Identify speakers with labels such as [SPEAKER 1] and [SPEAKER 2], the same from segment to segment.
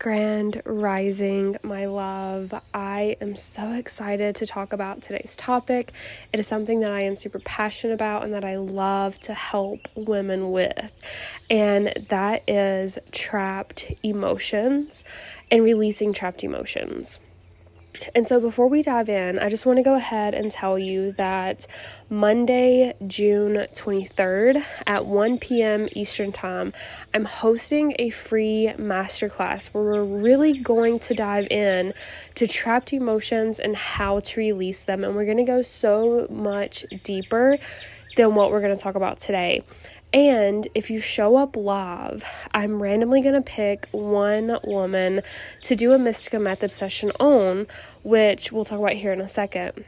[SPEAKER 1] Grand Rising, my love. I am so excited to talk about today's topic. It is something that I am super passionate about and that I love to help women with. And that is trapped emotions and releasing trapped emotions. And so before we dive in, I just want to go ahead and tell you that Monday, June 23rd at 1 p.m. Eastern Time, I'm hosting a free masterclass where we're really going to dive in to trapped emotions and how to release them. And we're going to go so much deeper than what we're going to talk about today. And if you show up live, I'm randomly going to pick one woman to do a Mystica Method session on, which we'll talk about here in a second.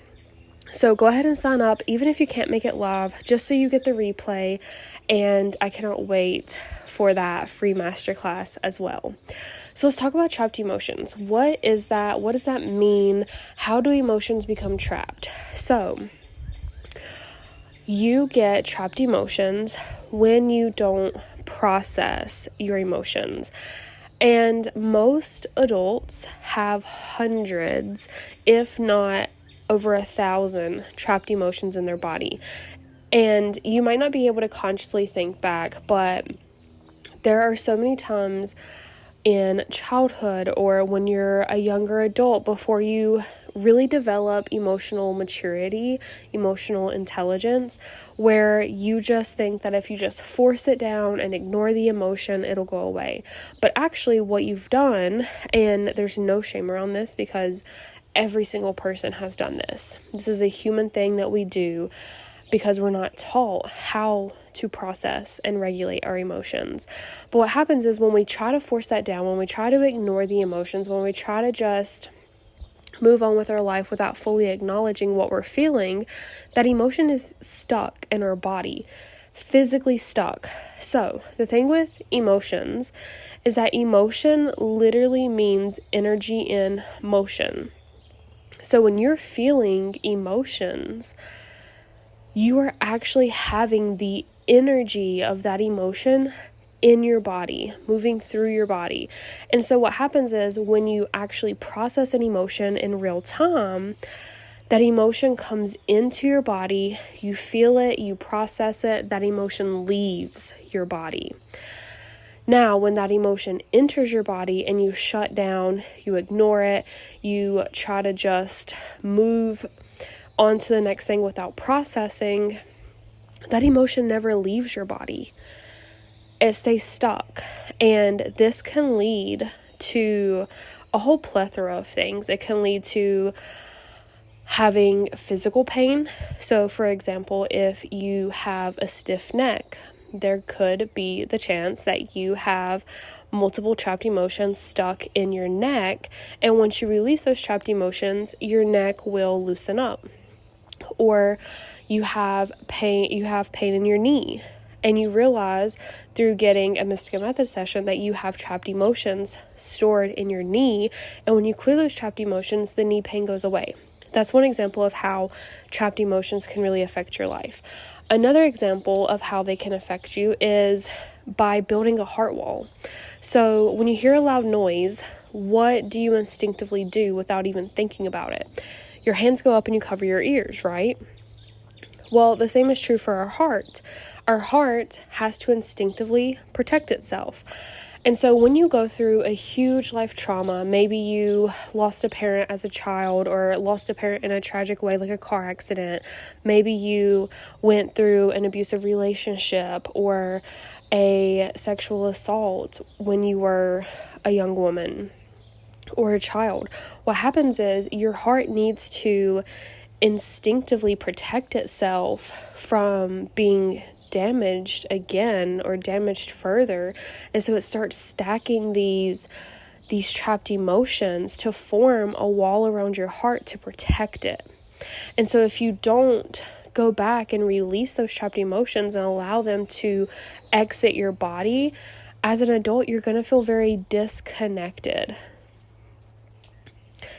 [SPEAKER 1] So go ahead and sign up, even if you can't make it live, just so you get the replay. And I cannot wait for that free masterclass as well. So let's talk about trapped emotions. What is that? What does that mean? How do emotions become trapped? So you get trapped emotions when you don't process your emotions. And most adults have hundreds, if not over 1,000 trapped emotions in their body. And you might not be able to consciously think back, but there are so many times in childhood or when you're a younger adult before you really develop emotional maturity, emotional intelligence, where you just think that if you just force it down and ignore the emotion, it'll go away. But actually what you've done, and there's no shame around this because every single person has done this. This is a human thing that we do because we're not taught how to process and regulate our emotions. But what happens is when we try to force that down, when we try to ignore the emotions, when we try to just move on with our life without fully acknowledging what we're feeling, that emotion is stuck in our body, physically stuck. So the thing with emotions is that emotion literally means energy in motion. So when you're feeling emotions, you are actually having the energy of that emotion in your body, moving through your body. And so what happens is when you actually process an emotion in real time, that emotion comes into your body, you feel it, you process it, that emotion leaves your body. Now, when that emotion enters your body and you shut down, you ignore it, you try to just move on to the next thing without processing, that emotion never leaves your body. It stays stuck. And this can lead to a whole plethora of things. It can lead to having physical pain. So, for example, if you have a stiff neck, there could be the chance that you have multiple trapped emotions stuck in your neck. And once you release those trapped emotions, your neck will loosen up. Or you have pain in your knee, and you realize through getting a Mystica Method session that you have trapped emotions stored in your knee, and when you clear those trapped emotions, the knee pain goes away. That's one example of how trapped emotions can really affect your life. Another example of how they can affect you is by building a heart wall. So when you hear a loud noise, what do you instinctively do without even thinking about it? Your hands go up and you cover your ears, right? Well, the same is true for our heart. Our heart has to instinctively protect itself. And so when you go through a huge life trauma, maybe you lost a parent as a child or lost a parent in a tragic way, like a car accident. Maybe you went through an abusive relationship or a sexual assault when you were a young woman or a child. What happens is your heart needs to instinctively protect itself from being damaged again or damaged further. And so it starts stacking these trapped emotions to form a wall around your heart to protect it. And so if you don't go back and release those trapped emotions and allow them to exit your body, as an adult, you're going to feel very disconnected.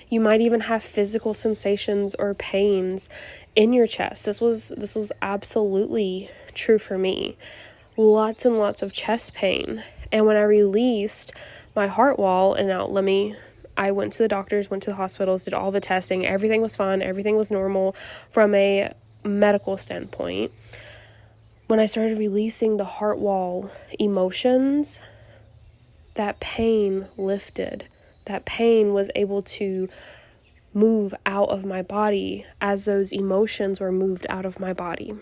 [SPEAKER 1] You might even have physical sensations or pains in your chest. This was absolutely true for me. Lots and lots of chest pain. And when I released my heart wall. And now I went to the doctors, went to the hospitals, did all the testing. Everything was fine. Everything was normal from a medical standpoint. When I started releasing the heart wall emotions, that pain lifted. That pain was able to move out of my body as those emotions were moved out of my body.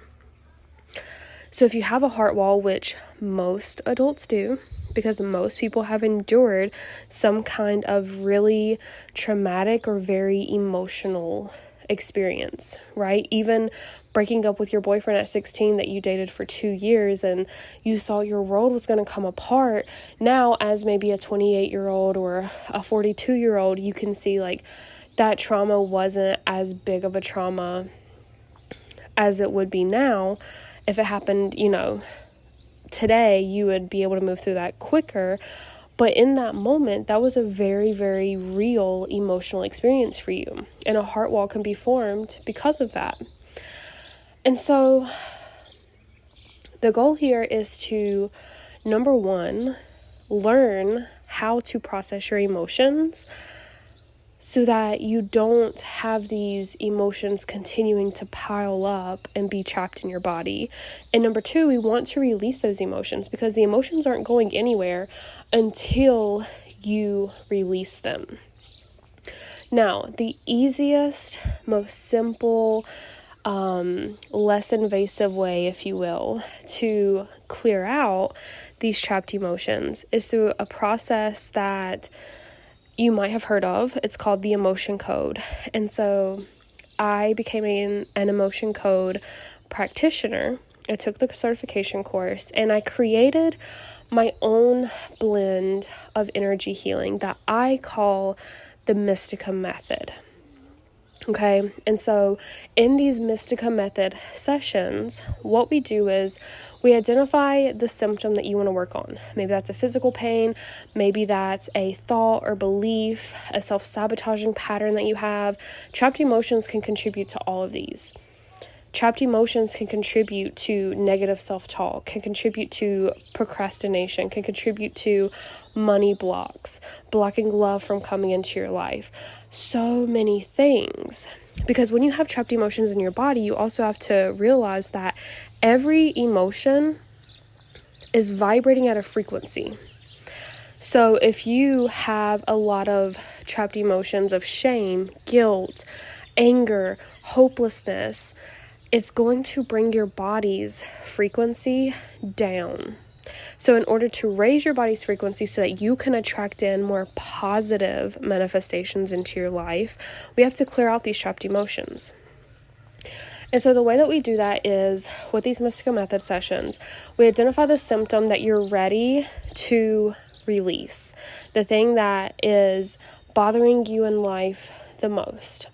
[SPEAKER 1] So if you have a heart wall, which most adults do, because most people have endured some kind of really traumatic or very emotional experience, right? Even breaking up with your boyfriend at 16 that you dated for 2 years and you thought your world was going to come apart. Now, as maybe a 28-year-old or a 42-year-old, you can see like that trauma wasn't as big of a trauma as it would be now. If it happened, today, you would be able to move through that quicker. But in that moment, that was a very, very real emotional experience for you. And a heart wall can be formed because of that. And so the goal here is to, number one, learn how to process your emotions so that you don't have these emotions continuing to pile up and be trapped in your body. And number two, we want to release those emotions because the emotions aren't going anywhere until you release them. Now, the easiest, most simple, less invasive way, if you will, to clear out these trapped emotions is through a process that you might have heard of. It's called the emotion code. And so I became an emotion code practitioner. I took the certification course and I created my own blend of energy healing that I call the Mystica method. Okay, and so in these Mystica method sessions, what we do is we identify the symptom that you want to work on. Maybe that's a physical pain, maybe that's a thought or belief, a self-sabotaging pattern that you have. Trapped emotions can contribute to all of these. Trapped emotions can contribute to negative self-talk, can contribute to procrastination, can contribute to money blocks, blocking love from coming into your life. So many things. Because when you have trapped emotions in your body, you also have to realize that every emotion is vibrating at a frequency. So if you have a lot of trapped emotions of shame, guilt, anger, hopelessness, it's going to bring your body's frequency down. So in order to raise your body's frequency so that you can attract in more positive manifestations into your life, we have to clear out these trapped emotions. And so the way that we do that is with these Mystica Method sessions, we identify the symptom that you're ready to release, the thing that is bothering you in life the most.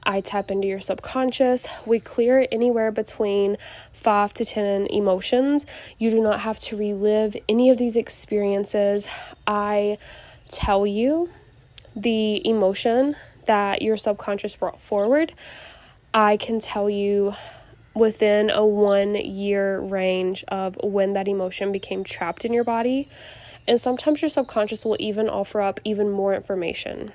[SPEAKER 1] I tap into your subconscious. We clear anywhere between 5 to 10 emotions. You do not have to relive any of these experiences. I tell you the emotion that your subconscious brought forward. I can tell you within a 1-year range of when that emotion became trapped in your body. And sometimes your subconscious will even offer up even more information.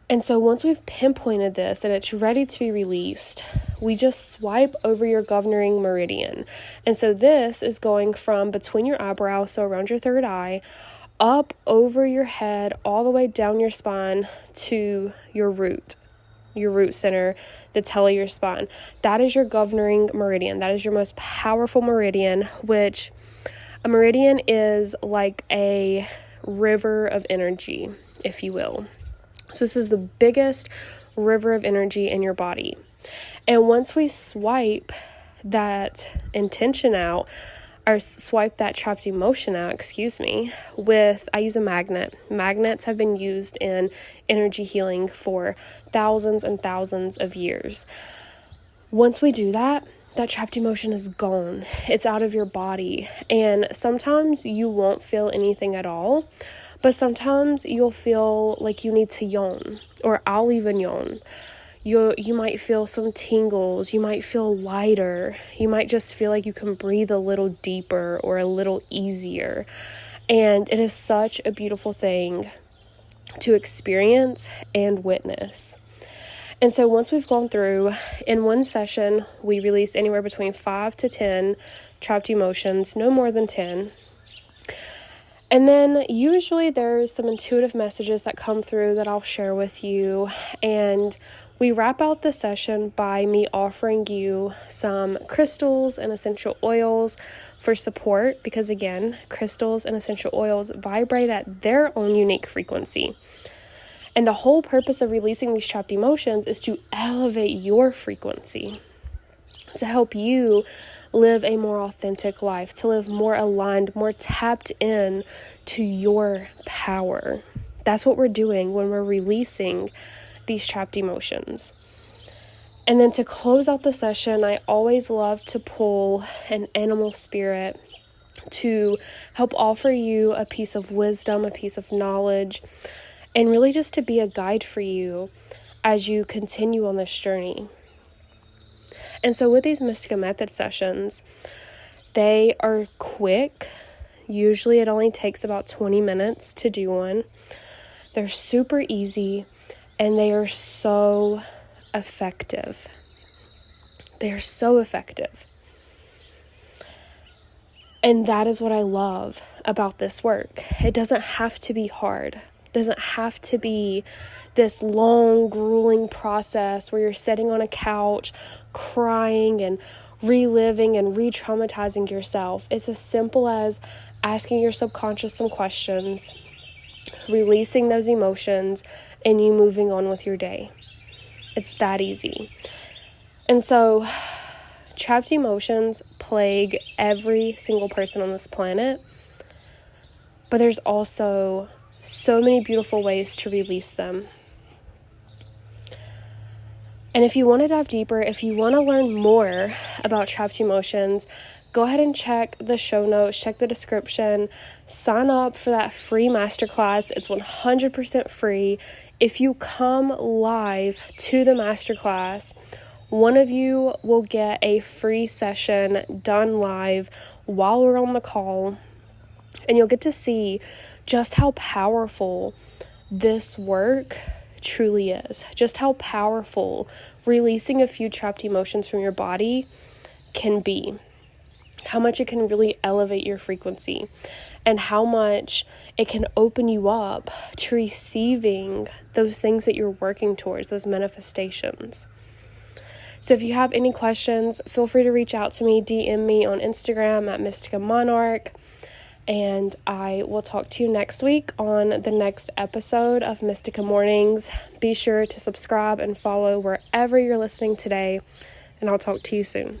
[SPEAKER 1] And so once we've pinpointed this and it's ready to be released, we just swipe over your governing meridian. And so this is going from between your eyebrows, so around your third eye, up over your head, all the way down your spine to your root center, the tail of your spine. That is your governing meridian. That is your most powerful meridian, which a meridian is like a river of energy, if you will. So this is the biggest river of energy in your body. And once we swipe that intention out, or swipe that trapped emotion out, I use a magnet. Magnets have been used in energy healing for thousands and thousands of years. Once we do that, that trapped emotion is gone. It's out of your body. And sometimes you won't feel anything at all. But sometimes you'll feel like you need to yawn, or I'll even yawn. You might feel some tingles. You might feel lighter. You might just feel like you can breathe a little deeper or a little easier. And it is such a beautiful thing to experience and witness. And so once we've gone through, in one session, we release anywhere between 5 to 10 trapped emotions, no more than 10. And then usually there's some intuitive messages that come through that I'll share with you. And we wrap out the session by me offering you some crystals and essential oils for support, because again, crystals and essential oils vibrate at their own unique frequency. And the whole purpose of releasing these trapped emotions is to elevate your frequency, to help you live a more authentic life, to live more aligned, more tapped in to your power. That's what we're doing when we're releasing these trapped emotions. And then to close out the session, I always love to pull an animal spirit to help offer you a piece of wisdom, a piece of knowledge, and really just to be a guide for you as you continue on this journey. And so with these Mystica Method sessions, they are quick. Usually it only takes about 20 minutes to do one. They're super easy and they are so effective. They are so effective. And that is what I love about this work. It doesn't have to be hard. It doesn't have to be this long, grueling process where you're sitting on a couch, crying and reliving and re-traumatizing yourself. It's as simple as asking your subconscious some questions, releasing those emotions, and you moving on with your day. It's that easy. And so, trapped emotions plague every single person on this planet, but there's also so many beautiful ways to release them. And if you want to dive deeper, if you want to learn more about trapped emotions, go ahead and check the show notes, check the description, sign up for that free masterclass. It's 100% free. If you come live to the masterclass, one of you will get a free session done live while we're on the call, and you'll get to see just how powerful this work truly is, just how powerful releasing a few trapped emotions from your body can be, how much it can really elevate your frequency, and how much it can open you up to receiving those things that you're working towards, those manifestations. So if you have any questions, feel free to reach out to me, DM me on Instagram at Mystica Monarch. And I will talk to you next week on the next episode of Mystica Mornings. Be sure to subscribe and follow wherever you're listening today, and I'll talk to you soon.